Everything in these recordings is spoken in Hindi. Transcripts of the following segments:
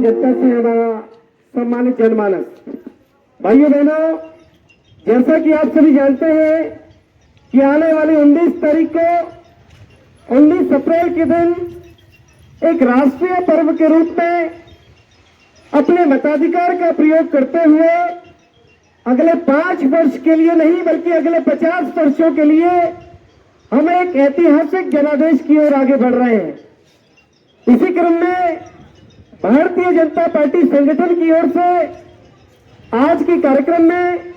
जनता से हमारा सम्मानित जनमानस, भाइयों बहनों, जैसा कि आप सभी जानते हैं कि आने वाली 19 तारीख को 19 अप्रैल के दिन एक राष्ट्रीय पर्व के रूप में अपने मताधिकार का प्रयोग करते हुए अगले 5 वर्ष के लिए नहीं बल्कि अगले 50 वर्षों के लिए हम एक ऐतिहासिक जनादेश की ओर आगे बढ़ रहे हैं। इसी क्रम में भारतीय जनता पार्टी संगठन की ओर से आज के कार्यक्रम में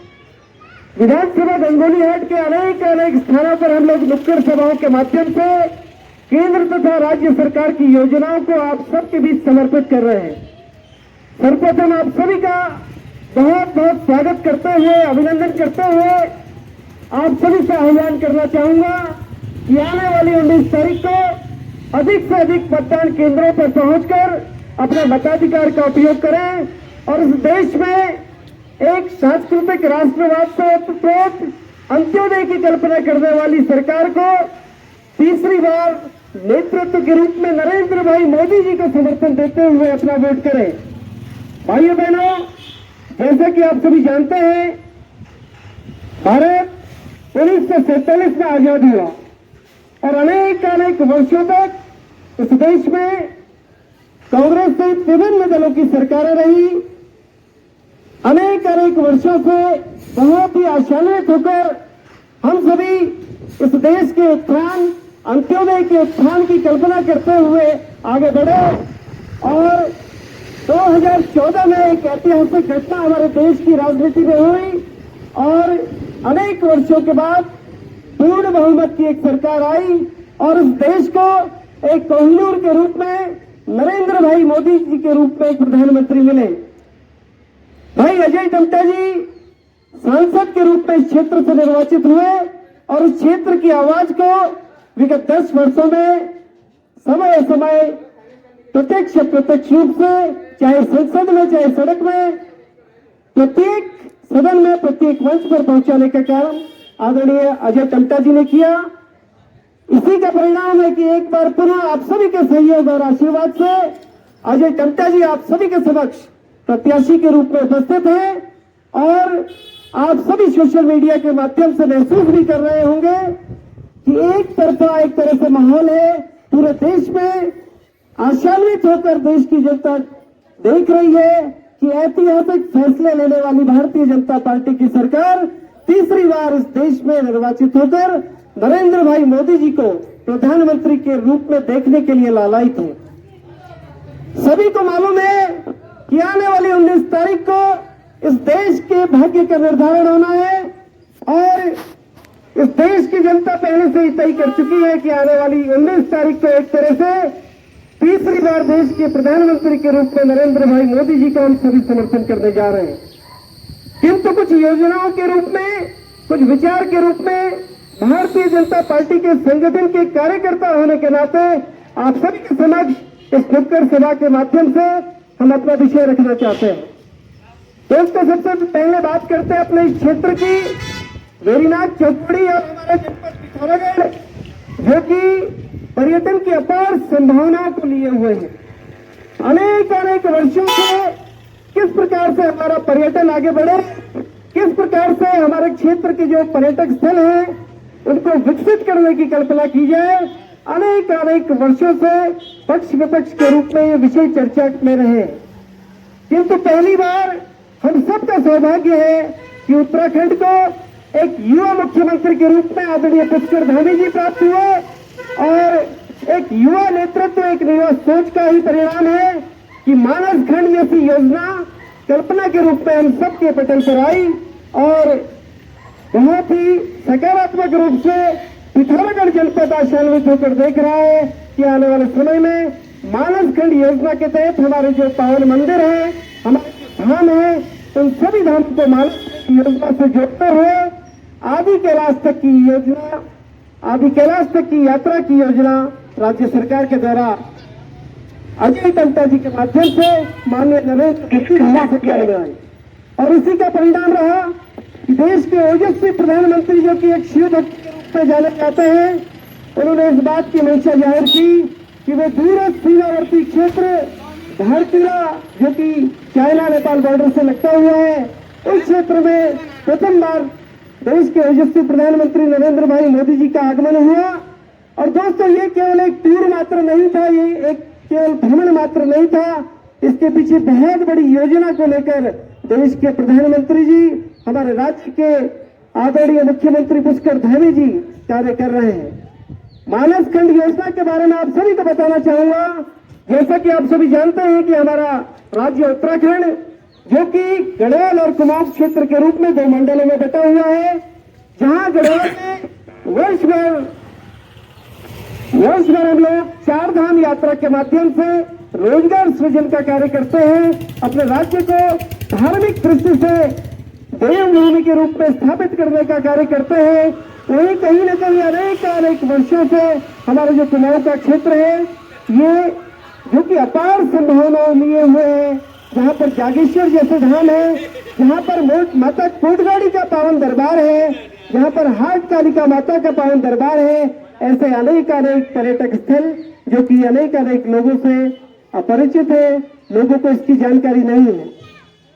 विधानसभा गंगोलीहाट के अनेक स्थानों पर हम लोग नुक्कड़ सभाओं के माध्यम से केंद्र तथा राज्य सरकार की योजनाओं को आप सबके बीच समर्पित कर रहे हैं। सर्वप्रथम आप सभी का बहुत बहुत स्वागत करते हुए, अभिनंदन करते हुए आप सभी से आह्वान करना चाहूंगा कि आने वाली 19 तारीख को अधिक से अधिक मतदान केंद्रों पर पहुंचकर अपने मताधिकार का उपयोग करें और इस देश में एक सांस्कृतिक राष्ट्रवाद से ओतप्रोत अंत्योदय की कल्पना करने वाली सरकार को तीसरी बार नेतृत्व के रूप में नरेंद्र भाई मोदी जी को समर्थन देते हुए अपना वोट करें। भाइयों बहनों, जैसा कि आप सभी जानते हैं, भारत 1947 में आजाद हुआ और अनेक वर्षों तक इस देश में कांग्रेस सहित विभिन्न दलों की सरकारें रही। अनेक वर्षों से बहुत ही आशान्वित होकर हम सभी इस देश के उत्थान, अंत्योदय के उत्थान की कल्पना करते हुए आगे बढ़े और 2014 में एक ऐतिहासिक घटना हमारे देश की राजनीति में हुई और अनेक वर्षों के बाद पूर्ण बहुमत की एक सरकार आई और इस देश को एक कोहिनूर के रूप में नरेंद्र भाई मोदी जी के रूप में एक प्रधानमंत्री मिले। भाई अजय टम्टा जी सांसद के रूप में इस क्षेत्र से निर्वाचित हुए और इस क्षेत्र की आवाज को विगत 10 वर्षों में समय समय प्रत्यक्ष अप्रत्यक्ष रूप से, चाहे संसद में चाहे सड़क में, प्रत्येक सदन में, प्रत्येक मंच पर पहुंचाने का काम आदरणीय अजय टम्टा जी ने किया। इसी का परिणाम है कि एक बार पुनः आप सभी के सहयोग और आशीर्वाद से अजय टम्टा जी आप सभी के समक्ष प्रत्याशी के रूप में उपस्थित हैं और आप सभी सोशल मीडिया के माध्यम से महसूस भी कर रहे होंगे कि एक तरह से माहौल है पूरे देश में। आशान्वित होकर देश की जनता देख रही है कि ऐतिहासिक फैसले लेने वाली भारतीय जनता पार्टी की सरकार तीसरी बार इस देश में निर्वाचित होकर नरेंद्र भाई मोदी जी को प्रधानमंत्री के रूप में देखने के लिए लालायित है। सभी को मालूम है कि आने वाली 19 तारीख को इस देश के भाग्य का निर्धारण होना है और इस देश की जनता पहले से ही तय कर चुकी है कि आने वाली 19 तारीख को एक तरह से तीसरी बार देश के प्रधानमंत्री के रूप में नरेंद्र भाई मोदी जी का हम सभी समर्थन करने जा रहे हैं। किंतु कुछ योजनाओं के रूप में, कुछ विचार के रूप में भारतीय जनता पार्टी के संगठन के कार्यकर्ता होने के नाते आप सभी के समक्ष इस नुक्कड़ सभा के माध्यम से हम अपना विषय रखना चाहते हैं। दोस्तों, सबसे पहले बात करते हैं अपने इस क्षेत्र की, वेरीनाथ चौकड़ी और हमारे जनपद पिथौरागढ़, जो कि पर्यटन की अपार संभावनाओं को लिए हुए हैं। अनेक वर्षों से किस प्रकार से हमारा पर्यटन आगे बढ़े, किस प्रकार से हमारे क्षेत्र के जो पर्यटक स्थल हैं उनको विकसित करने की कल्पना की जाए, अनेक वर्षों से पक्ष विपक्ष के रूप में ये विषय चर्चा में रहे। किंतु पहली बार हम सबका सौभाग्य है कि उत्तराखंड को एक युवा मुख्यमंत्री के रूप में आदरणीय पुष्कर धामी जी प्राप्त हुए और एक युवा नेतृत्व, एक युवा सोच का ही परिणाम है कि मानस खंड जैसी योजना कल्पना के रूप में हम सबके पटल पर आई और बहुत ही सकारात्मक रूप से पिथौरागढ़ जनपद आशान्वित होकर देख रहा है कि आने वाले समय में मानस खंड योजना के तहत हमारे जो पावन मंदिर हैं, हमारे धाम हैं, उन सभी धाम को मानस योजना से जोड़ते हुए आदि कैलाश तक की योजना, आदि कैलाश तक की यात्रा की योजना राज्य सरकार के द्वारा अजय टम्टा जी के माध्यम से माननीय नरेंद्र मोदी से किया गया है और इसी का परिणाम रहा कि देश के ओजस्वी प्रधानमंत्री, जो कि एक शिव भक्त के रूप में जाने जाते हैं, उन्होंने इस बात की मंशा जाहिर की कि वे दूरस्थ सीमावर्ती क्षेत्र धारचूला जो कि चाइना नेपाल बॉर्डर से लगता हुआ है, उस क्षेत्र में प्रथम बार देश के यशस्वी प्रधानमंत्री नरेंद्र भाई मोदी जी का आगमन हुआ। और दोस्तों, ये केवल एक टूर मात्र नहीं था, ये एक केवल भ्रमण मात्र नहीं था, इसके पीछे बहुत बड़ी योजना को लेकर देश के प्रधानमंत्री जी, हमारे राज्य के आदरणीय मुख्यमंत्री पुष्कर धामी जी कार्य कर रहे हैं। मानस खंड योजना के बारे में आप सभी को बताना चाहूंगा। जैसा कि आप सभी जानते हैं कि हमारा राज्य उत्तराखंड, जो कि गढ़वाल और कुमाऊं क्षेत्र के रूप में 2 मंडलों में बटा हुआ है, जहां गढ़वाल में वर्ष भर हम लोग 4 धाम यात्रा के माध्यम से रोजगार सृजन का कार्य करते हैं, अपने राज्य को धार्मिक दृष्टि से देवभूमि के रूप में स्थापित करने का कार्य करते हैं। वहीं कहीं न कहीं अनेक वर्षों से हमारा जो कुमाऊं का क्षेत्र है, ये जो कि अपार संभावनाओं लिए हुए हैं, जहां पर जागेश्वर जैसे धाम है, जहां पर माता कोटगाड़ी का पावन दरबार है, जहां पर हाट कालिका माता का पावन दरबार है, ऐसे अनेक पर्यटक स्थल जो कि अनेक लोगों से अपरिचित है, लोगों को इसकी जानकारी नहीं है।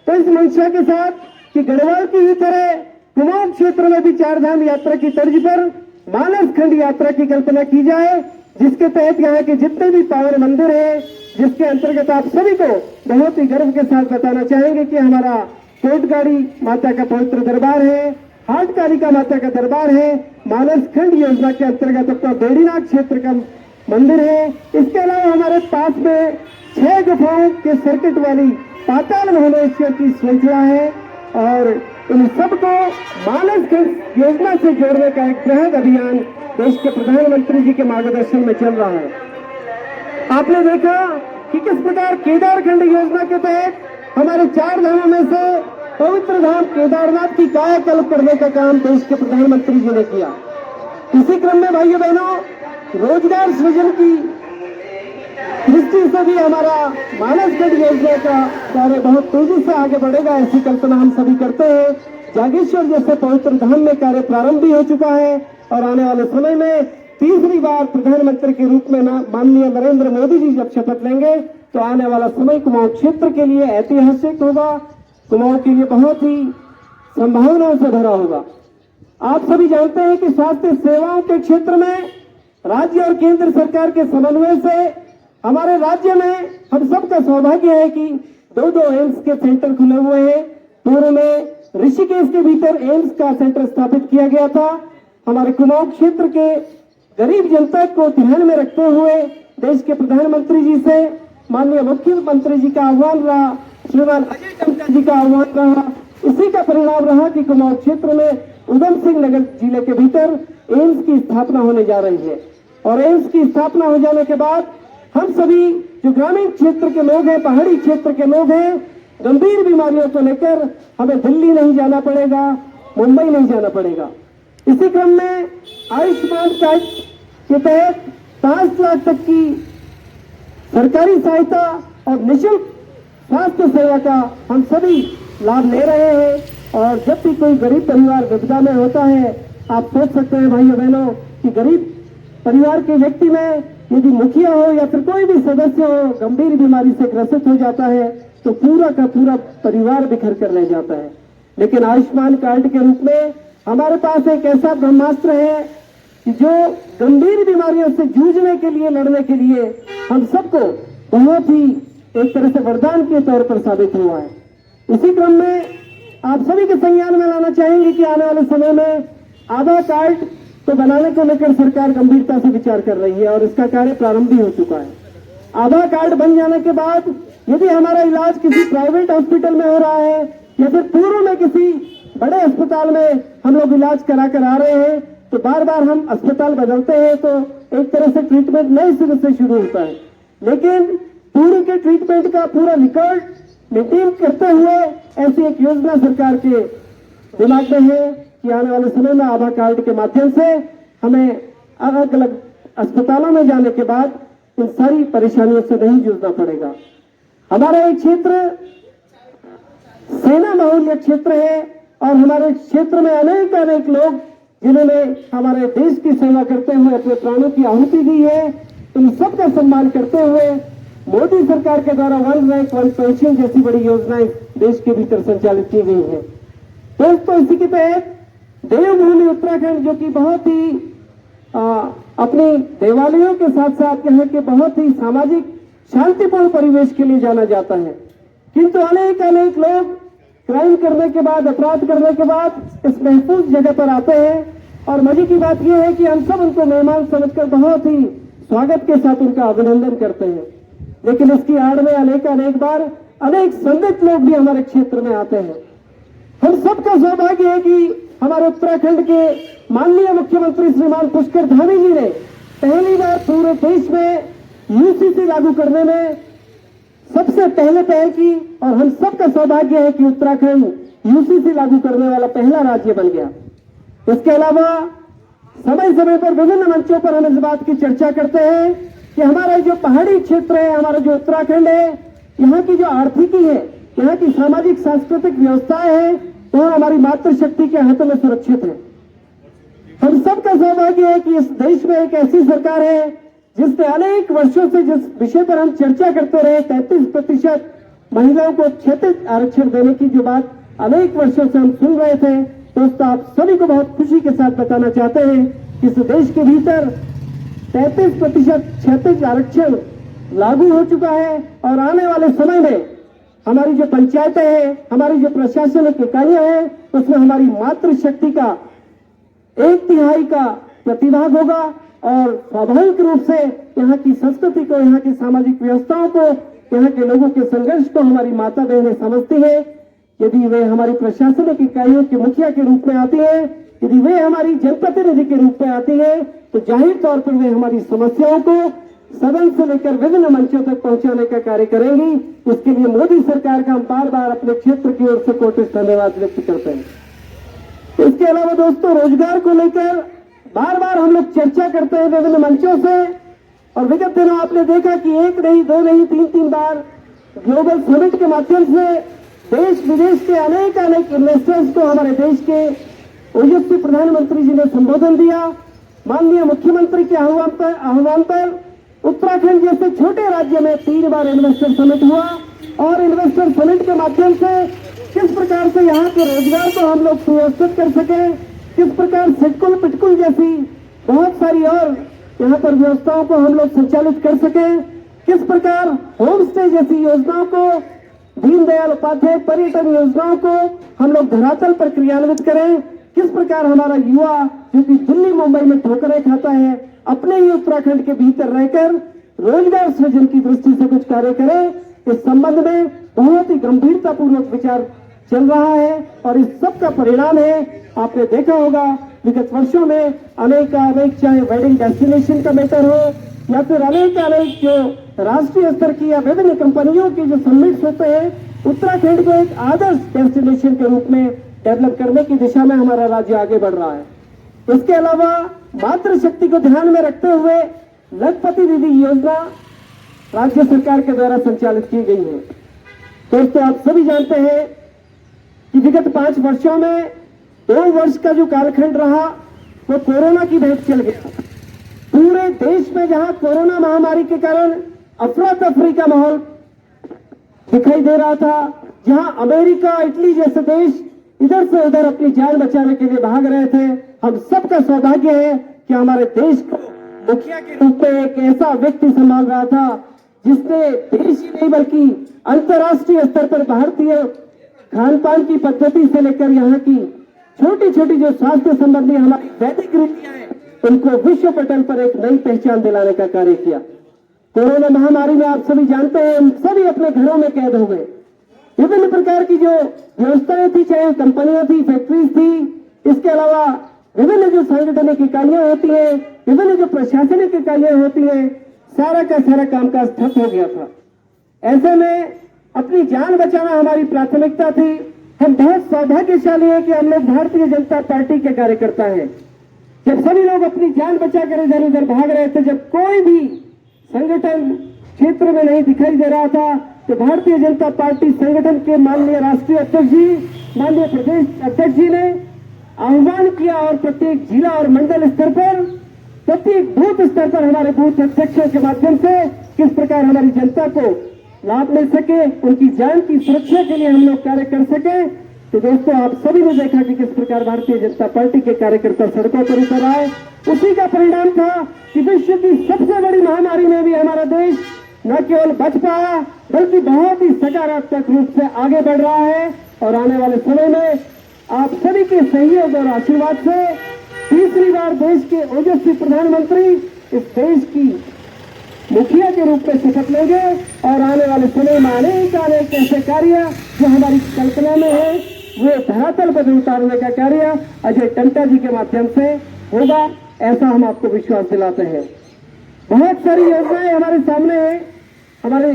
तो इस मंशा के साथ कि गढ़वाल की ही तरह कुमाऊं क्षेत्र में भी 4 धाम यात्रा की तर्ज पर मानस खंड यात्रा की कल्पना की जाए, जिसके तहत यहाँ के जितने भी पावन मंदिर है, जिसके अंतर्गत आप सभी को बहुत ही गर्व के साथ बताना चाहेंगे कि हमारा कोटगाड़ी माता का पवित्र दरबार है, हाट कालिका माता का दरबार है, मानस खंड योजना के अंतर्गत अपना बेड़ीनाथ क्षेत्र का मंदिर है। इसके अलावा हमारे पास में 6 गुफाओं के सर्किट वाली पाताल भुवनेश्वर की श्रृंखला है, और इन सबको मानस खंड योजना से जोड़ने का एक बृहद अभियान देश के प्रधानमंत्री जी के मार्गदर्शन में चल रहा है। आपने देखा कि किस प्रकार केदारखंड योजना के तहत हमारे 4 धामों में से पवित्र धाम केदारनाथ की कायाकल्प करने का काम देश के प्रधानमंत्री जी ने किया। इसी क्रम में भाइयों बहनों, रोजगार सृजन की दृष्टि से भी हमारा मानस खंड योजना का कार्य बहुत तेजी से आगे बढ़ेगा, ऐसी कल्पना हम सभी करते हैं। जागेश्वर जैसे पवित्र धाम में कार्य प्रारंभ भी हो चुका है, और आने वाले समय में तीसरी बार प्रधानमंत्री के रूप में माननीय नरेंद्र मोदी जी जब शपथ लेंगे, तो आने वाला समय कुमाऊं क्षेत्र के लिए ऐतिहासिक होगा, कुमाऊं के लिए बहुत ही संभावनाओं से भरा होगा। आप सभी जानते हैं कि स्वास्थ्य सेवाओं के क्षेत्र में राज्य और केंद्र सरकार के समन्वय से हमारे राज्य में हम सबका सौभाग्य है कि 2 एम्स के सेंटर खुले हुए हैं। पूर्व में ऋषिकेश के भीतर एम्स का सेंटर स्थापित किया गया था। हमारे कुमाऊं क्षेत्र के गरीब जनता को ध्यान में रखते हुए देश के प्रधानमंत्री जी से माननीय मुख्यमंत्री जी का आह्वान रहा, श्रीमान अजय टमटा जी का आह्वान रहा। इसी का परिणाम रहा कि कुमाऊं क्षेत्र में उधम सिंह नगर जिले के भीतर एम्स की स्थापना होने जा रही है, और एम्स की स्थापना हो जाने के बाद हम सभी जो ग्रामीण क्षेत्र के लोग हैं, पहाड़ी क्षेत्र के लोग हैं, गंभीर बीमारियों को लेकर हमें दिल्ली नहीं जाना पड़ेगा, मुंबई नहीं जाना पड़ेगा। इसी क्रम में आयुष्मान कार्ड के तहत 5 लाख तक की सरकारी सहायता और निःशुल्क स्वास्थ्य सेवा का हम सभी लाभ ले रहे हैं। और जब भी कोई गरीब परिवार विपदा में होता है, आप सोच सकते हैं भाइयों बहनों कि गरीब परिवार के व्यक्ति में यदि मुखिया हो या फिर कोई भी सदस्य हो गंभीर बीमारी से ग्रसित हो जाता है, तो पूरा का पूरा परिवार बिखर कर रह जाता है। लेकिन आयुष्मान कार्ड के रूप में हमारे पास एक ऐसा ब्रह्मास्त्र है कि जो गंभीर बीमारियों से जूझने के लिए, लड़ने के लिए हम सबको बहुत ही एक तरह से वरदान के तौर पर साबित हुआ है। इसी क्रम में आप सभी के संज्ञान में लाना चाहेंगे कि आने वाले समय में आधार कार्ड को बनाने को लेकर सरकार गंभीरता से विचार कर रही है, और इसका कार्य प्रारंभ भी हो चुका है। आधार कार्ड बन जाने के बाद यदि हमारा इलाज किसी प्राइवेट हॉस्पिटल में हो रहा है या फिर पूर्व में किसी बड़े अस्पताल में हम लोग इलाज करा कर आ रहे हैं, तो बार बार हम अस्पताल बदलते हैं, तो एक तरह से ट्रीटमेंट नए सिरे से शुरू होता है। लेकिन पूर्व के ट्रीटमेंट का पूरा रिकॉर्ड मेंटेन करते हुए ऐसी एक योजना सरकार के दिमाग में है कि आने वाले समय में आधार कार्ड के माध्यम से हमें अलग अलग अस्पतालों में जाने के बाद इन सारी परेशानियों से नहीं जूझना पड़ेगा। हमारा एक क्षेत्र सेना बाहुल्य क्षेत्र है, और हमारे क्षेत्र में अनेक लोग जिन्होंने हमारे देश की सेवा करते हुए अपने प्राणों की आहुति दी है, इन सबका सम्मान करते हुए मोदी सरकार के द्वारा वन रैंक वन पेंशन जैसी बड़ी योजनाएं देश के भीतर संचालित की गई है। दोस्तों, इसी के तहत देवभूमि उत्तराखंड, जो कि बहुत ही अपनी देवालयों के साथ साथ यहाँ के बहुत ही सामाजिक शांतिपूर्ण परिवेश के लिए जाना जाता है, किंतु अनेक लोग क्राइम करने के बाद, अपराध करने के बाद इस महफूज जगह पर आते हैं। और मजे की बात यह है कि हम सब उनको मेहमान समझकर बहुत ही स्वागत के साथ उनका अभिनंदन करते हैं, लेकिन इसकी आड़ में अनेक बार अनेक संदिग्ध लोग भी हमारे क्षेत्र में आते हैं। हम सबका सौभाग्य है कि हमारे उत्तराखंड के माननीय मुख्यमंत्री श्रीमान पुष्कर धामी जी ने पहली बार पूरे देश में यूसीसी लागू करने में सबसे पहले पहल की, और हम सबका सौभाग्य है कि उत्तराखंड यूसीसी लागू करने वाला पहला राज्य बन गया। इसके अलावा समय समय पर विभिन्न मंचों पर हम इस बात की चर्चा करते हैं कि हमारा जो पहाड़ी क्षेत्र है, हमारा जो उत्तराखंड है, यहाँ की जो आर्थिकी है, यहाँ की सामाजिक सांस्कृतिक व्यवस्थाएं हैं, वह हमारी मातृशक्ति के हाथों में सुरक्षित है। हम सबका सौभाग्य है कि इस देश में एक ऐसी सरकार है जिसने अनेक वर्षों से जिस विषय पर हम चर्चा करते रहे, 33% महिलाओं को क्षैतिज आरक्षण देने की जो बात अनेक वर्षों से हम सुन रहे थे, दोस्तों आप सभी को बहुत खुशी के साथ बताना चाहते हैं कि इस देश के भीतर 33% क्षैतिज आरक्षण लागू हो चुका है। और आने वाले समय में हमारी जो पंचायतें हैं, हमारी जो प्रशासनिक इकाइयां हैं, उसमें हमारी मातृशक्ति का 1/3 का प्रतिभाग होगा और स्वाभाविक रूप से यहाँ की संस्कृति को, यहाँ की सामाजिक व्यवस्थाओं को, यहाँ के लोगों के संघर्ष को हमारी माता बहनें समझती है। यदि वे हमारी प्रशासनिक इकाइयों के मुखिया के रूप में आती है, यदि वे हमारी जनप्रतिनिधि के रूप में आती है, तो जाहिर तौर पर वे हमारी समस्याओं को सदन से लेकर विभिन्न मंचों तक पहुंचाने का कार्य करेंगी। इसके लिए मोदी सरकार का हम बार बार अपने क्षेत्र की ओर से कोटि धन्यवाद व्यक्त करते हैं। इसके अलावा दोस्तों, रोजगार को लेकर बार बार हम लोग चर्चा करते हैं विभिन्न मंचों से, और विगत दिनों आपने देखा कि 1 नहीं 2 नहीं 3 बार ग्लोबल समिट के माध्यम से देश विदेश के अनेक इन्वेस्टर्स को हमारे देश के ओजस्वी प्रधानमंत्री जी ने संबोधन दिया। माननीय मुख्यमंत्री के आह्वान पर उत्तराखंड जैसे छोटे राज्य में 3 बार इन्वेस्टर समिट हुआ, और इन्वेस्टर समिट के माध्यम से किस प्रकार से यहाँ के रोजगार को हम लोग सुव्यवस्थित कर सके, किस प्रकार सिडकुल पिटकुल जैसी बहुत सारी और यहाँ पर व्यवस्थाओं को हम लोग संचालित कर सके, किस प्रकार होम स्टे जैसी योजनाओं को, दीनदयाल उपाध्याय पर्यटन योजनाओं को हम लोग धरातल पर क्रियान्वित करें, किस प्रकार हमारा युवा जो कि दिल्ली मुंबई में ठोकरें खाता है, अपने ही उत्तराखंड के भीतर रहकर रोजगार सृजन की दृष्टि से कुछ कार्य करें। इस संबंध में बहुत ही गंभीरतापूर्वक विचार चल रहा है, और इस सब का परिणाम है, आपने देखा होगा विगत वर्षों में अनेक चाहे वेडिंग डेस्टिनेशन का मैटर हो या फिर अनेक जो राष्ट्रीय स्तर की या विभिन्न कंपनियों की जो समिट्स होते हैं, उत्तराखंड को एक आदर्श डेस्टिनेशन के रूप में डेवलप करने की दिशा में हमारा राज्य आगे बढ़ रहा है। इसके अलावा मातृशक्ति को ध्यान में रखते हुए लखपति दीदी योजना राज्य सरकार के द्वारा संचालित की गई है। दोस्तों, आप सभी जानते हैं कि विगत 5 वर्षों में 2 वर्ष का जो कालखंड रहा वो कोरोना की भेंट चल गया। पूरे देश में जहां कोरोना महामारी के कारण अफरा तफरी का माहौल दिखाई दे रहा था, जहां अमेरिका, इटली जैसे देश इधर से उधर अपनी जान बचाने के लिए भाग रहे थे, हम सबका सौभाग्य है कि हमारे देश को मुखिया के रूप में एक ऐसा व्यक्ति संभाल रहा था जिसने देश ही नहीं बल्कि अंतर्राष्ट्रीय स्तर पर भारतीय खान पान की पद्धति से लेकर यहाँ की छोटी छोटी जो स्वास्थ्य संबंधी हमारी वैदिक रीतियां हैं, उनको विश्व पटल पर एक नई पहचान दिलाने का कार्य किया। कोरोना महामारी में आप सभी जानते हैं, हम सभी अपने घरों में कैद हो गए। विभिन्न प्रकार की जो व्यवस्थाएं थी, चाहे कंपनियां थी, फैक्ट्रीज थी, इसके अलावा विभिन्न जो सांगठनिक इकाइयां होती है, विभिन्न जो प्रशासनिक इकाइयां होती है, सारा का सारा कामकाज ठप हो गया था। ऐसे में अपनी जान बचाना हमारी प्राथमिकता थी। हम बहुत सौभाग्यशाली है कि हम लोग भारतीय जनता पार्टी के कार्यकर्ता हैं। जब सभी लोग अपनी जान बचाकर इधर उधर भाग रहे थे, जब कोई भी संगठन क्षेत्र में नहीं दिखाई दे रहा था, तो भारतीय जनता पार्टी संगठन के माननीय राष्ट्रीय अध्यक्ष जी, माननीय प्रदेश अध्यक्ष जी ने आह्वान किया और प्रत्येक जिला और मंडल स्तर पर, प्रत्येक बूथ स्तर पर हमारे बूथ अध्यक्षों के माध्यम से किस प्रकार हमारी जनता को लाभ मिल सके, उनकी जान की सुरक्षा के लिए हम लोग कार्य कर सके। तो दोस्तों, आप सभी ने देखा कि किस प्रकार भारतीय जनता पार्टी के कार्यकर्ता सड़कों पर उतर आए। उसी का परिणाम था कि विश्व की सबसे बड़ी महामारी में भी हमारा देश न केवल बच पाया, बल्कि बहुत ही सकारात्मक रूप से आगे बढ़ रहा है। और आने वाले समय में आप सभी के सहयोग और आशीर्वाद से तीसरी बार देश के ओजस्वी प्रधानमंत्री इस देश की मुखिया के रूप में शपथ लेंगे। और आने वाले समय में अनेक ऐसे कार्य जो हमारी कल्पना में है, वो धरातल पर उतारने का कार्य अजय टंटा जी के माध्यम से होगा, ऐसा हम आपको विश्वास दिलाते हैं। बहुत सारी योजनाएं हमारे सामने है। हमारे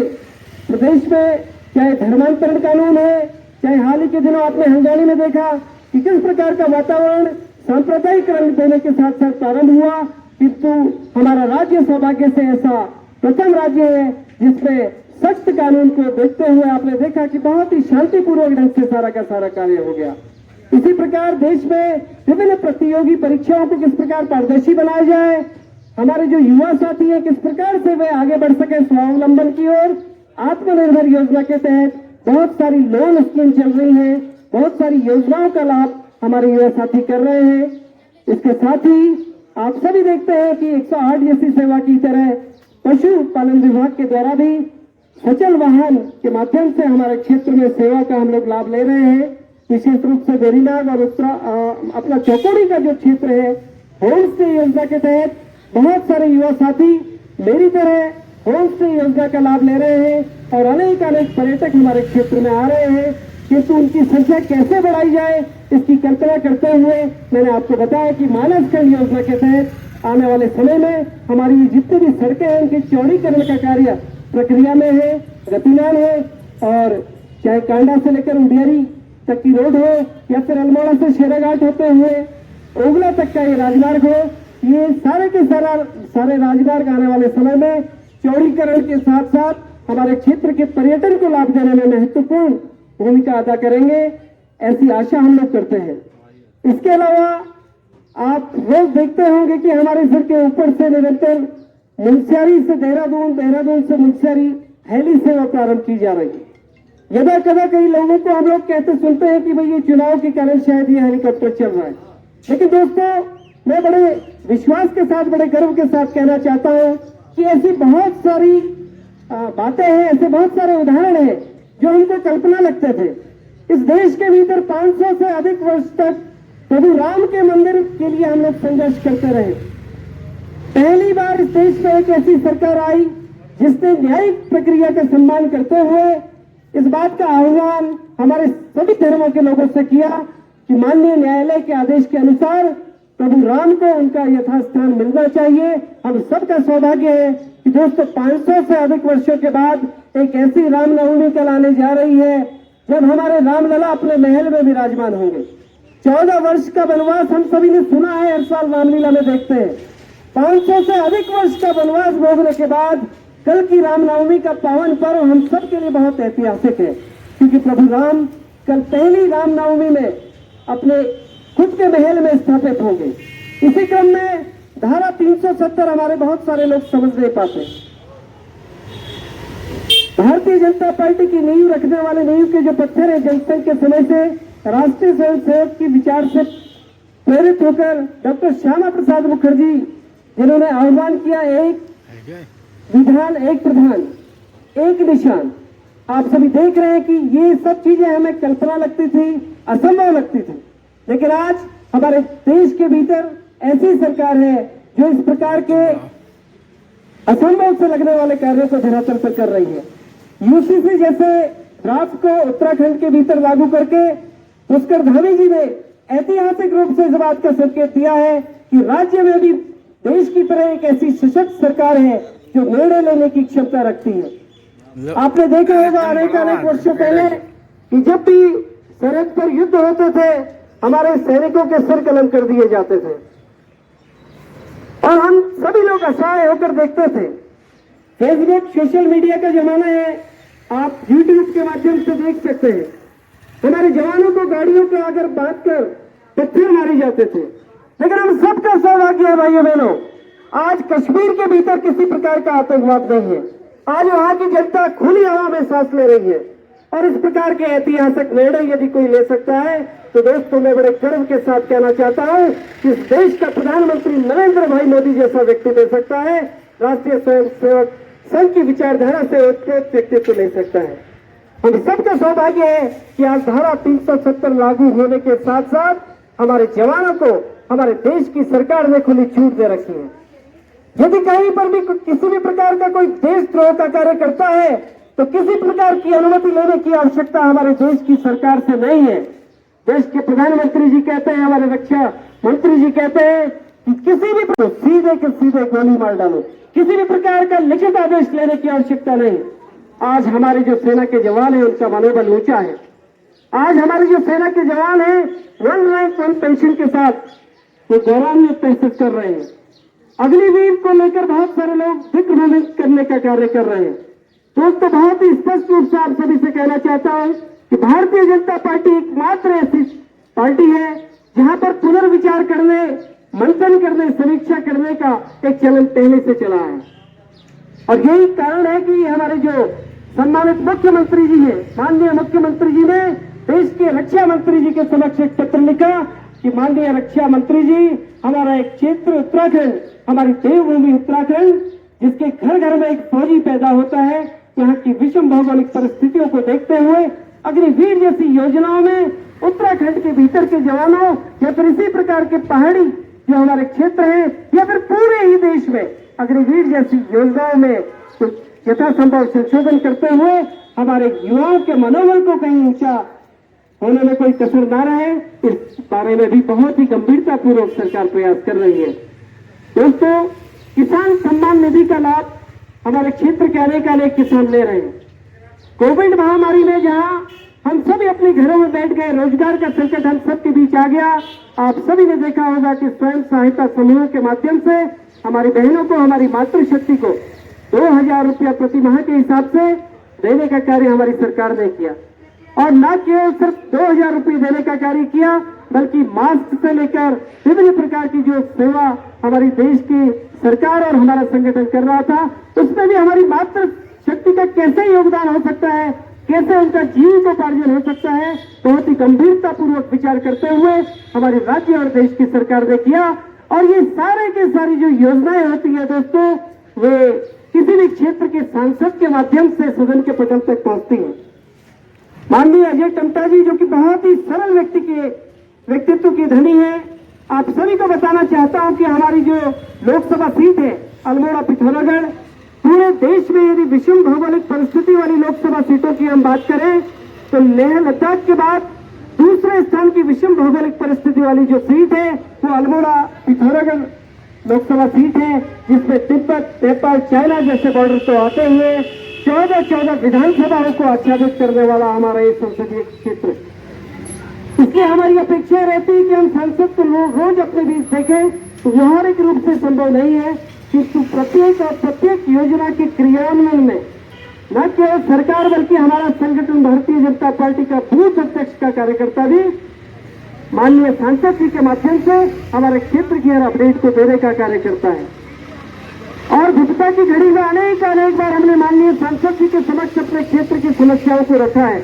प्रदेश में चाहे धर्मांतरण कानून है, चाहे हाल ही के दिनों आपने हंगामी में देखा कि किस प्रकार का वातावरण सांप्रदायिकरण देने के साथ साथ प्रारंभ हुआ, किंतु हमारा राज्य सौभाग्य से ऐसा प्रथम राज्य है जिसमें सख्त कानून को देखते हुए आपने देखा कि बहुत ही शांतिपूर्वक ढंग से सारा का सारा कार्य हो गया। इसी प्रकार देश में विभिन्न प्रतियोगी परीक्षाओं को किस प्रकार पारदर्शी बनाया जाए, हमारे जो युवा साथी हैं किस प्रकार से वे आगे बढ़ सके स्वावलंबन की ओर। आत्मनिर्भर योजना के तहत बहुत सारी लोन स्कीम चल रही है, बहुत सारी योजनाओं का लाभ हमारे युवा साथी कर रहे हैं। इसके साथ ही आप सभी देखते हैं कि 108 जैसी सेवा की तरह पशुपालन विभाग के द्वारा भी सचल वाहन के माध्यम से हमारे क्षेत्र में सेवा का हम लोग लाभ ले रहे हैं। विशेष रूप से बेरीनाग और अपना चौकोड़ी का जो क्षेत्र है, होम स्टे योजना के तहत बहुत सारे युवा साथी मेरी तरह होम स्टे योजना का लाभ ले रहे हैं और अनेक पर्यटक हमारे क्षेत्र में आ रहे हैं। किंतु उनकी संख्या कैसे बढ़ाई जाए, इसकी कल्पना करते हुए मैंने आपको बताया कि मानसखंड योजना के तहत आने वाले समय में हमारी जितनी भी सड़कें हैं उनके चौड़ीकरण का कार्य प्रक्रिया में है, गतिमान है। और चाहे कांडा से लेकर उडियारी तक की रोड हो या फिर अल्मोड़ा से शेराघाट होते हुए ओगला तक का ये राजमार्ग हो, ये सारे के सारे राजमार्ग आने वाले समय में चौड़ीकरण के साथ साथ हमारे क्षेत्र के पर्यटन को लाभ देने में महत्वपूर्ण भूमिका अदा करेंगे, ऐसी आशा हम लोग करते हैं। इसके अलावा आप रोज देखते होंगे कि हमारे सिर के ऊपर से निरंतर मुंशियारी से देहरादून, देहरादून से मुंशियारी हेली सेवा प्रारंभ की जा रही है। यदा कदा कई लोगों को हम लोग कहते सुनते हैं कि भाई ये चुनाव के कारण शायद ये हेलीकॉप्टर चल रहा है, लेकिन दोस्तों मैं बड़े विश्वास के साथ, बड़े गर्व के साथ कहना चाहता हूं कि ऐसी बहुत सारी बातें हैं, ऐसे बहुत सारे उदाहरण हैं जो हमको कल्पना लगते थे। इस देश के भीतर 500 से अधिक वर्ष तक प्रभु राम के मंदिर के लिए हम लोग संघर्ष करते रहे। पहली बार इस देश में एक ऐसी सरकार आई जिसने न्यायिक प्रक्रिया का सम्मान करते हुए इस बात का आह्वान हमारे सभी धर्मों के लोगों से किया कि माननीय न्यायालय के आदेश के अनुसार प्रभु राम को उनका यथास्थान मिलना चाहिए। हम सबका सौभाग्य है कि दोस्तों 500 से अधिक वर्षों के बाद एक ऐसी रामनवमी कल आने जा रही है जब हमारे रामलला अपने महल में विराजमान होंगे। 14 वर्ष का वनवास हम सभी ने सुना है, हर साल रामलीला में देखते हैं। 500 से अधिक वर्ष का वनवास भोगने के बाद कल की रामनवमी का पावन पर्व हम सब के लिए बहुत ऐतिहासिक है, क्योंकि प्रभु राम कल पहली रामनवमी में अपने खुद के महल में स्थापित होंगे। इसी क्रम में धारा 370 हमारे बहुत सारे लोग समझ नहीं पाते। भारतीय जनता पार्टी की नींव रखने वाले नींव के जो पत्थर है, जनसंघ के समय से राष्ट्रीय स्वयंसेवक की विचार से प्रेरित होकर डॉक्टर श्यामा प्रसाद मुखर्जी जिन्होंने आह्वान किया, एक विधान एक प्रधान एक निशान। आप सभी देख रहे हैं कि ये सब चीजें हमें कल्पना लगती थी, असंभव लगती थी, लेकिन आज हमारे देश के भीतर ऐसी सरकार है जो इस प्रकार के असंभव से लगने वाले कार्यों को धरातल पर कर रही है। यूसीसी जैसे ड्राफ्ट को उत्तराखंड के भीतर लागू करके पुष्कर धामी जी ने ऐतिहासिक रूप से इस बात का संकेत दिया है कि राज्य में भी देश की तरह एक ऐसी सशक्त सरकार है जो निर्णय लेने की क्षमता रखती है। आपने देखा होगा अनेक वर्षों पहले कि जब भी सरहद पर युद्ध होते थे हमारे सैनिकों के सर कलम कर दिए जाते थे और हम सभी लोग असहाय होकर देखते थे। फेसबुक, सोशल मीडिया का जमाना है, आप यूट्यूब के माध्यम से देख सकते हैं। हमारे जवानों को गाड़ियों को अगर बांध कर पत्थर मारे जाते थे, लेकिन हम सबका सौभाग्य है भाइयों बहनों, आज कश्मीर के भीतर किसी प्रकार का आतंकवाद नहीं है। आज वहां की जनता खुली हवा में सांस ले रही है। और इस प्रकार के ऐतिहासिक निर्णय यदि कोई ले सकता है तो दोस्तों मैं बड़े गर्व के साथ कहना चाहता हूं कि इस देश का प्रधानमंत्री नरेंद्र भाई मोदी जैसा व्यक्ति ले सकता है, राष्ट्रीय स्वयंसेवक संघ की विचारधारा से उत्प्रेरित व्यक्तित्व ले सकता है। हम सबका सौभाग्य है कि आज धारा 370 लागू होने के साथ साथ हमारे जवानों को हमारे देश की सरकार ने खुली छूट दे रखी है। यदि कहीं पर भी किसी भी प्रकार का कोई देशद्रोह का कार्य करता है तो किसी प्रकार की अनुमति लेने की आवश्यकता हमारे देश की सरकार से नहीं है। देश के प्रधानमंत्री जी कहते हैं, हमारे रक्षा मंत्री जी कहते हैं कि किसी भी तो सीधे के सीधे गोली मार डालो, किसी भी प्रकार का लिखित आदेश लेने की आवश्यकता नहीं। आज हमारे जो सेना के जवान हैं उनका मनोबल ऊंचा है। आज हमारे जो सेना के जवान हैं 1 रैंक 1 पेंशन के साथ वो गौरवान्वित महसूस कर रहे हैं। अग्निवीर को लेकर बहुत सारे लोग दिग्भ्रमित करने का कार्य कर रहे हैं। दोस्तों बहुत ही स्पष्ट रूप से आप सभी से कहना चाहता हूं कि भारतीय जनता पार्टी एकमात्र ऐसी पार्टी है जहां पर पुनर्विचार करने, मंथन करने, समीक्षा करने का एक चलन पहले से चला है। और यही कारण है कि हमारे जो सम्मानित मुख्यमंत्री जी हैं, माननीय मुख्यमंत्री जी ने देश के रक्षा मंत्री जी के समक्ष एक पत्र लिखा कि माननीय रक्षा मंत्री जी, हमारा एक क्षेत्र उत्तराखंड, हमारी देवभूमि उत्तराखंड, जिसके घर घर में एक फौजी पैदा होता है, यहाँ की विषम भौगोलिक परिस्थितियों को देखते हुए अग्निवीर जैसी योजनाओं में उत्तराखंड के भीतर के जवानों या फिर इसी प्रकार के पहाड़ी जो हमारे क्षेत्र हैं या फिर पूरे ही देश में अग्निवीर जैसी योजनाओं में यथासंभव संशोधन करते हुए हमारे युवाओं के मनोबल को कहीं ऊंचा होने में कोई कसर न रहे, इस बारे में भी बहुत ही गंभीरता पूर्वक सरकार प्रयास कर रही है। दोस्तों, किसान सम्मान निधि का लाभ हमारे क्षेत्र के अनेक किसान ले रहे हैं। कोविड महामारी में जहां हम सभी अपने घरों में बैठ गए, रोजगार का संकट हम सबके बीच आ गया। आप सभी ने देखा होगा कि स्वयं सहायता समूहों के माध्यम से हमारी बहनों को, हमारी मातृशक्ति को 2000 रुपया प्रति माह के हिसाब से देने का कार्य हमारी सरकार ने किया। और न केवल सिर्फ 2000 रुपये देने का कार्य किया, बल्कि मास्क से लेकर विभिन्न प्रकार की जो सेवा हमारी देश की सरकार और हमारा संगठन कर रहा था, उसमें भी हमारी मातृ शक्ति का कैसे योगदान हो सकता है, कैसे उनका जीविकोपार्जन हो सकता है, बहुत ही गंभीरता पूर्वक विचार करते हुए हमारे राज्य और देश की सरकार ने किया। और ये सारे के सारी जो योजनाएं होती है दोस्तों, वे किसी भी क्षेत्र के सांसद के माध्यम से सदन के पटल तक पहुंचती है। माननीय अजय टम्टा जी, जो कि बहुत ही सरल व्यक्तित्व के धनी है, आप सभी को बताना चाहता हूं कि हमारी जो लोकसभा सीट है अल्मोड़ा पिथौरागढ़, पूरे देश में यदि विषम भौगोलिक परिस्थिति वाली लोकसभा सीटों की हम बात करें तो लेह लद्दाख के बाद दूसरे स्थान की विषम भौगोलिक परिस्थिति वाली जो सीट है वो अल्मोड़ा पिथौरागढ़ लोकसभा सीट है, जिसमें तिब्बत, नेपाल, चाइना जैसे बॉर्डर तो आते हुए 14 विधानसभाओं को आच्छादित करने वाला हमारा ये संसदीय क्षेत्र। इसलिए हमारी अपेक्षा रहती है कि हम संसद को रोज अपने बीच देखें, तो व्यवहारिक रूप से संभव नहीं है, किंतु प्रत्येक योजना के क्रियान्वयन में न केवल सरकार बल्कि हमारा संगठन भारतीय जनता पार्टी का बूथ अध्यक्ष का कार्यकर्ता भी माननीय सांसद जी के माध्यम से हमारे क्षेत्र की हर अपडेट को देने का कार्य करता है। और विपदा की घड़ी में अनेक बार हमने माननीय सांसद जी के समक्ष अपने क्षेत्र की समस्याओं को रखा है।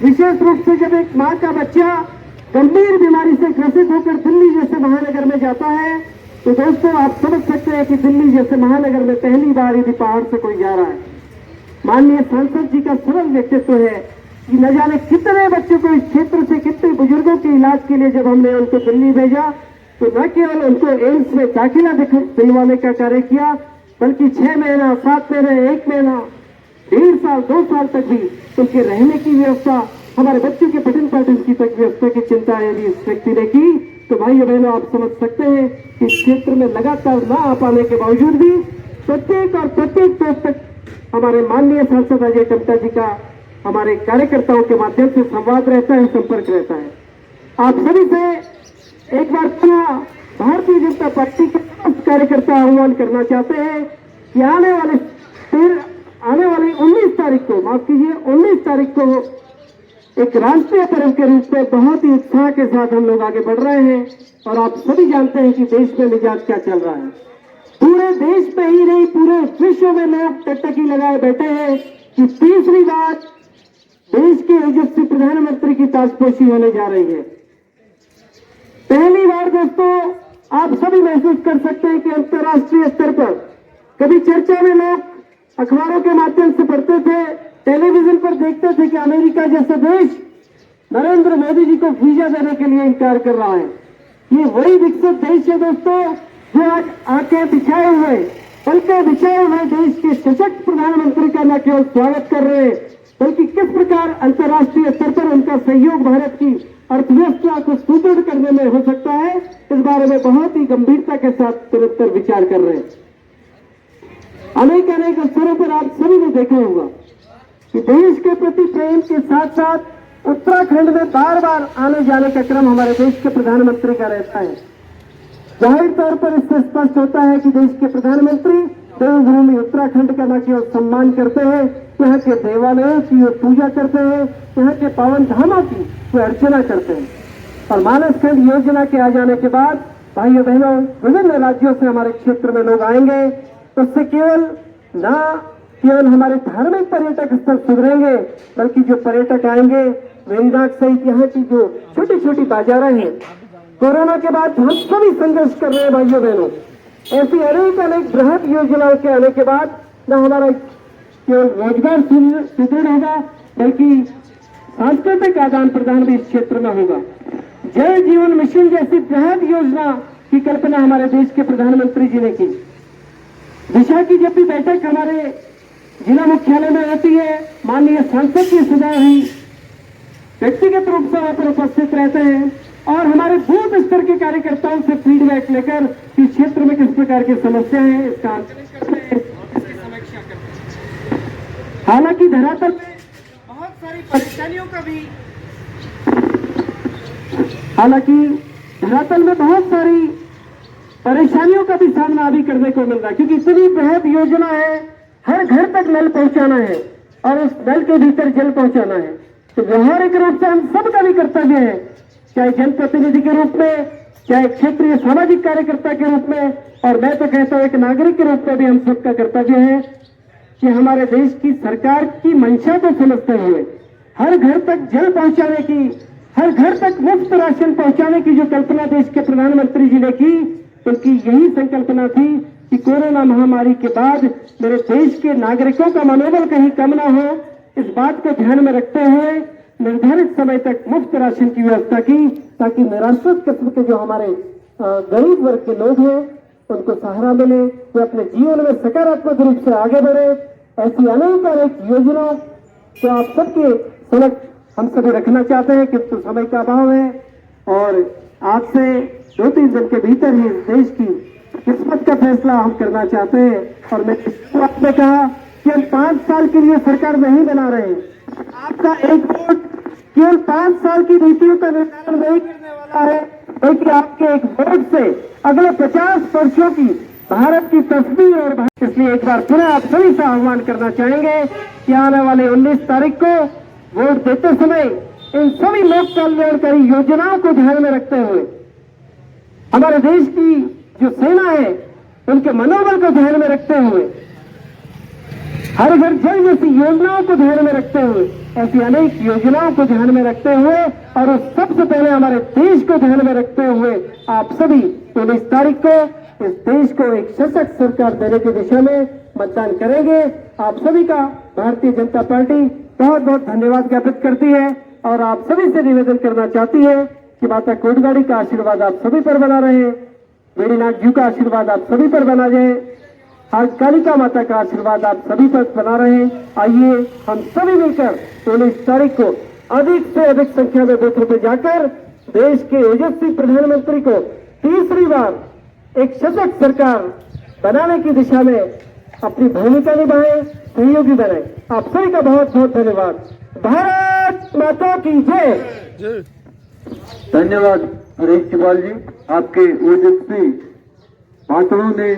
विशेष रूप से जब एक मां का बच्चा गंभीर बीमारी से ग्रसित होकर दिल्ली जैसे महानगर में जाता है, तो दोस्तों आप समझ सकते हैं कि दिल्ली जैसे महानगर में पहली बार यदि पहाड़ से कोई जा रहा है। माननीय सांसद जी का सरल व्यक्तित्व है कि न जाने कितने बच्चों को इस क्षेत्र से, कितने बुजुर्गों के इलाज के लिए जब हमने उनको दिल्ली भेजा तो न केवल उनको एम्स में दाखिला दिलवाने का कार्य किया, बल्कि 6 महीना, 7 महीने, 1 महीना, 1.5 साल, 2 साल तक भी उनके रहने की व्यवस्था, हमारे बच्चों के पठन पाठन की तक व्यवस्था की चिंता यदि इस व्यक्ति ने की, तो भाइयों बहनों आप समझ सकते हैं कि इस क्षेत्र में लगातार न आ पाने के बावजूद भी प्रत्येक पोस्ट तक हमारे माननीय सांसद अजय टम्टा जी का हमारे कार्यकर्ताओं के माध्यम से संवाद रहता है, संपर्क रहता है। आप सभी से एक बार पुनः भारतीय जनता पार्टी के कार्यकर्ता आह्वान करना चाहते हैं कि आने वाले 19 तारीख को, माफ कीजिए 19 तारीख को एक राष्ट्रीय पर्व के रूप में बहुत ही उत्साह के साथ हम लोग आगे बढ़ रहे हैं। और आप सभी जानते हैं कि देश में मिजाज क्या चल रहा है। पूरे देश में ही नहीं पूरे विश्व में लोग टकटकी लगाए बैठे हैं कि तीसरी बार देश के यशस्वी प्रधानमंत्री की ताजपोशी होने जा रही है। पहली बार दोस्तों आप सभी महसूस कर सकते हैं कि अंतर्राष्ट्रीय स्तर पर कभी चर्चा में लोग अखबारों के माध्यम से पढ़ते थे, टेलीविजन पर देखते थे कि अमेरिका जैसा देश नरेंद्र मोदी जी को वीजा देने के लिए इनकार कर रहा है। ये वही विकसित देश है दोस्तों जो आज आंखें बिछाए हुए पलकें बिछाए हुए देश के सशक्त प्रधानमंत्री का न केवल स्वागत कर रहे हैं बल्कि किस प्रकार अंतर्राष्ट्रीय स्तर पर उनका सहयोग भारत की अर्थव्यवस्था को सुदृढ़ करने में हो सकता है, इस बारे में बहुत ही गंभीरता के साथ निरंतर विचार कर रहे हैं। अनेक अनेक अवसरों पर आप सभी ने देखा होगा कि देश के प्रति प्रेम के साथ साथ उत्तराखंड में बार बार आने जाने का क्रम हमारे देश के प्रधानमंत्री का रहता है। जाहिर तौर पर इससे स्पष्ट होता है कि देश के प्रधानमंत्री देवभूमि उत्तराखंड का न केवल सम्मान करते हैं, यहाँ के देवालयों की पूजा करते हैं, यहाँ के पावन धामों की वे अर्चना करते हैं। और मानसखंड योजना के आ जाने के बाद भाइयों बहनों विभिन्न राज्यों से हमारे क्षेत्र में लोग आएंगे, उससे केवल हमारे धार्मिक पर्यटक स्थल सुधरेंगे बल्कि जो पर्यटक आएंगे मेरीनाथ सहित यहाँ की जो छोटी छोटी बाजारें हैं, कोरोना के बाद हम सभी संघर्ष कर रहे हैं भाइयों बहनों, ऐसी अनेक बृहद योजनाओं के आने के बाद न हमारा केवल रोजगार सुदृढ़ होगा बल्कि सांस्कृतिक आदान प्रदान भी इस क्षेत्र में होगा। जल जीवन मिशन जैसी बृहद योजना की कल्पना हमारे देश के प्रधानमंत्री जी ने की। दिशा की जब भी बैठक हमारे जिला मुख्यालय में होती है, माननीय सांसद की सदा ही व्यक्तिगत रूप से वहां पर उपस्थित रहते हैं और हमारे बूथ स्तर के कार्यकर्ताओं से फीडबैक लेकर इस क्षेत्र में किस प्रकार की समस्या है इसका आंकलन करते हैं, इसकी समीक्षा करते हैं। हालांकि धरातल में बहुत सारी परेशानियों का भी सामना अभी करने को मिल रहा है क्योंकि इतनी बृहद योजना है, हर घर तक नल पहुंचाना है और उस नल के भीतर जल पहुंचाना है। तो व्यवहारिक रूप से हम सबका भी कर्तव्य है, चाहे जनप्रतिनिधि के रूप में, चाहे क्षेत्रीय सामाजिक कार्यकर्ता के रूप में, और मैं तो कहता हूं एक नागरिक के रूप में भी हम सबका कर्तव्य है कि हमारे देश की सरकार की मंशा को समझते हुए हर घर तक जल पहुंचाने की, हर घर तक मुफ्त राशन पहुंचाने की जो कल्पना देश के प्रधानमंत्री जी ने की, उनकी यही संकल्पना थी कि कोरोना महामारी के बाद मेरे देश के नागरिकों का मनोबल कहीं कम ना हो, इस बात को ध्यान में रखते हुए निर्धारित समय तक मुफ्त राशन की व्यवस्था की ताकि निराश्रित किस्म के जो हमारे गरीब वर्ग के लोग हैं उनको सहारा मिले, वे अपने जीवन में सकारात्मक रूप से आगे बढ़े। ऐसी अनेक योजनाओं को आप सबके समक्ष हम सभी रखना चाहते हैं किंतु समय का अभाव है और आज से 2-3 दिन के भीतर ही देश की किस्मत का फैसला हम करना चाहते हैं। और मैं आपने कहा कि हम 5 साल के लिए सरकार नहीं बना रहे हैं, आपका एक वोट केवल 5 साल की नीतियों का निर्धारण नहीं करने वाला है बल्कि आपके एक वोट से अगले 50 वर्षों की भारत की तस्वीर और इसलिए एक बार पुनः आप सभी से आह्वान करना चाहेंगे कि आने वाले 19 तारीख को वोट देते समय इन सभी लोक कल्याणकारी योजनाओं को ध्यान में रखते हुए हमारे देश की जो सेना है उनके मनोबल को ध्यान में रखते हुए हर घर जल जैसी योजनाओं को ध्यान में रखते हुए ऐसी अनेक योजनाओं को ध्यान में रखते हुए और सबसे पहले हमारे देश को ध्यान में रखते हुए आप सभी 19 तारीख को इस देश को एक सशक्त सरकार देने की दिशा में मतदान करेंगे। आप सभी का भारतीय जनता पार्टी बहुत बहुत धन्यवाद ज्ञापित करती है और आप सभी से निवेदन करना चाहती है कि माता कोटगाड़ी का आशीर्वाद आप सभी पर बना रहे, वेणीनाथ जी का आशीर्वाद आप सभी पर बना जाए, आज कालिका माता का आशीर्वाद आप सभी पर बना रहे। आइए हम सभी मिलकर 19 तारीख को अधिक से अधिक संख्या में बूथों पर जाकर देश के यशस्वी प्रधानमंत्री को तीसरी बार एक सशक्त सरकार बनाने की दिशा में अपनी भूमिका निभाएं, सहयोगी बनाएं। आप सभी का बहुत बहुत धन्यवाद। भारत माता की जय। धन्यवाद हरीश चौपाल जी, आपके ओजस्वी भाषणों ने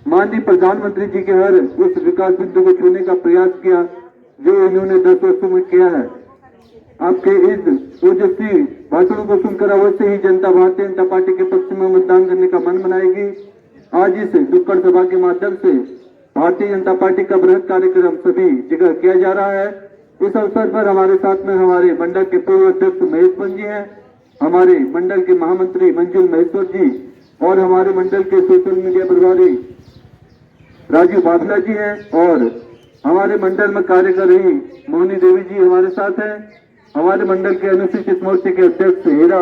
माननीय प्रधानमंत्री जी के हर उस विकास बिंदु को छूने का प्रयास किया जो इन्होंने 10 वर्षों में किया है। आपके इस ओजस्वी भाषणों को सुनकर अवश्य ही जनता भारतीय जनता पार्टी के पक्ष में मतदान करने का मन बनाएगी। आज इस नुक्कड़ सभा के माध्यम से भारतीय जनता पार्टी का बृहद कार्यक्रम सभी जगह किया जा रहा है। इस अवसर पर हमारे साथ में हमारे मंडल के पूर्व अध्यक्ष महेश जी हैं, हमारे मंडल के महामंत्री मंजुल महेश्वर जी और हमारे मंडल के सोशल मीडिया प्रभारी राजू बाबला जी हैं और हमारे मंडल में कार्य कर रही मोहनी देवी जी हमारे साथ हैं। हमारे मंडल के अनुसूचित मोर्चे के अध्यक्ष हीरा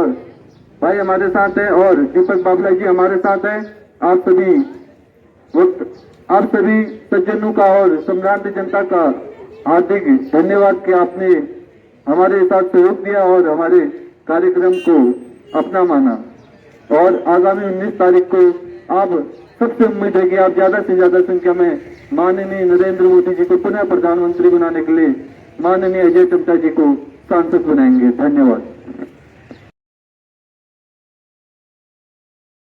भाई हमारे साथ हैं और दीपक बाबला जी हमारे साथ हैं। आप सभी सज्जनों का और सम्रांत जनता का हार्दिक धन्यवाद कि आपने हमारे साथ सहयोग दिया और हमारे कार्यक्रम को अपना माना। और आगामी 19 तारीख को आप सबसे उम्मीद है कि आप ज्यादा से ज्यादा संख्या में माननीय नरेंद्र मोदी जी को पुनः प्रधानमंत्री बनाने के लिए माननीय अजय टम्टा जी को सांसद बनाएंगे। धन्यवाद।